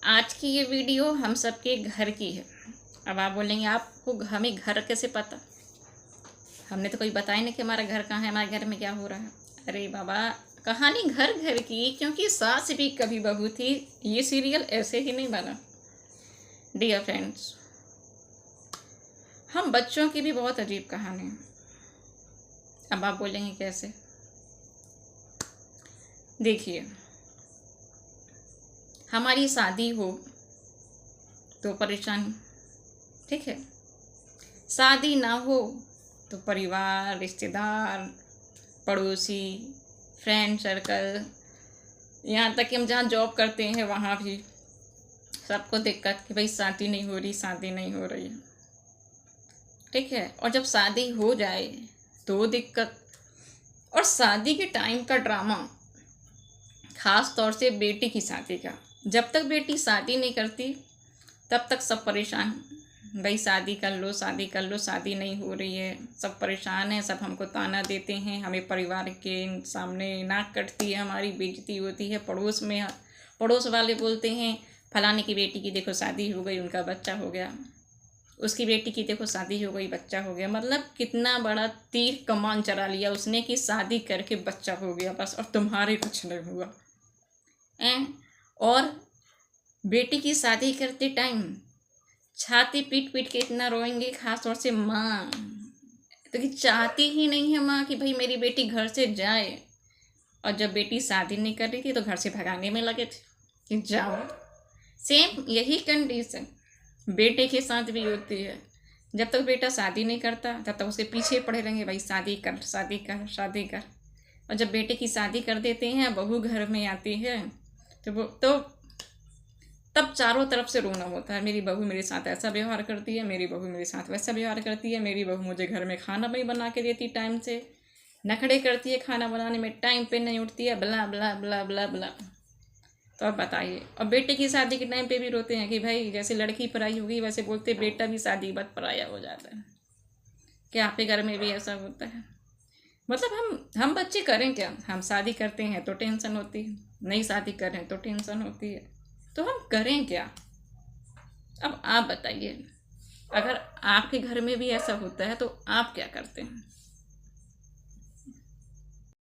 आज की ये वीडियो हम सबके घर की है। अब आप बोलेंगे आपको हमें घर कैसे पता? हमने तो कोई बताया नहीं कि हमारा घर कहाँ है, हमारे घर में क्या हो रहा है। अरे बाबा, कहानी घर घर की, क्योंकि सास भी कभी बहू थी। ये सीरियल ऐसे ही नहीं बना। डियर फ्रेंड्स, हम बच्चों की भी बहुत अजीब कहानी है। अब आप बोलेंगे कैसे? देखिए, हमारी शादी हो तो परेशानी, ठीक है। शादी ना हो तो परिवार, रिश्तेदार, पड़ोसी, फ्रेंड सर्कल, यहाँ तक कि हम जहाँ जॉब करते हैं वहाँ भी सबको दिक्कत कि भाई शादी नहीं हो रही, शादी नहीं हो रही है, ठीक है। और जब शादी हो जाए तो दिक्कत। और शादी के टाइम का ड्रामा, खास तौर से बेटी की शादी का। जब तक बेटी शादी नहीं करती तब तक सब परेशान, भाई शादी कर लो, शादी कर लो, शादी नहीं हो रही है, सब परेशान हैं, सब हमको ताना देते हैं, हमें परिवार के सामने नाक कटती है, हमारी बेइज्जती होती है। पड़ोस वाले बोलते हैं फलाने की बेटी की देखो शादी हो गई, उनका बच्चा हो गया, उसकी बेटी की देखो शादी हो गई, बच्चा हो गया। मतलब कितना बड़ा तीर कमान चला लिया उसने कि शादी करके बच्चा हो गया बस, और तुम्हारे कुछ नहीं हुआ। और बेटी की शादी करते टाइम छाती पीट पीट के इतना रोएंगे, खास तौर से माँ, तो कि चाहती ही नहीं है माँ कि भाई मेरी बेटी घर से जाए। और जब बेटी शादी नहीं कर रही थी तो घर से भगाने में लगे थे कि जाओ। सेम यही कंडीशन बेटे के साथ भी होती है। जब तक बेटा शादी नहीं करता तब तक उसके पीछे पड़े रहेंगे, भाई शादी कर, शादी कर, शादी कर। और जब बेटे की शादी कर देते हैं, बहू घर में आती है, तो तब चारों तरफ से रोना होता है, मेरी बहू मेरे साथ ऐसा व्यवहार करती है, मेरी बहू मेरे साथ वैसा व्यवहार करती है, मेरी बहू मुझे घर में खाना नहीं बना के देती टाइम से, नखड़े करती है, खाना बनाने में टाइम पे नहीं उठती है, ब्ला ब्ला ब्ला ब्ला ब्ला। तो अब बताइए। और बेटे की शादी के टाइम पे भी रोते हैं कि भाई जैसे लड़की पराई होगी वैसे बोलते बेटा भी शादी के बाद पराया हो जाता है। क्या आपके घर में भी ऐसा होता है? मतलब हम बच्चे करें क्या? हम शादी करते हैं तो टेंशन होती है, नहीं शादी करें तो टेंशन होती है, तो हम करें क्या? अब आप बताइए, अगर आपके घर में भी ऐसा होता है तो आप क्या करते हैं?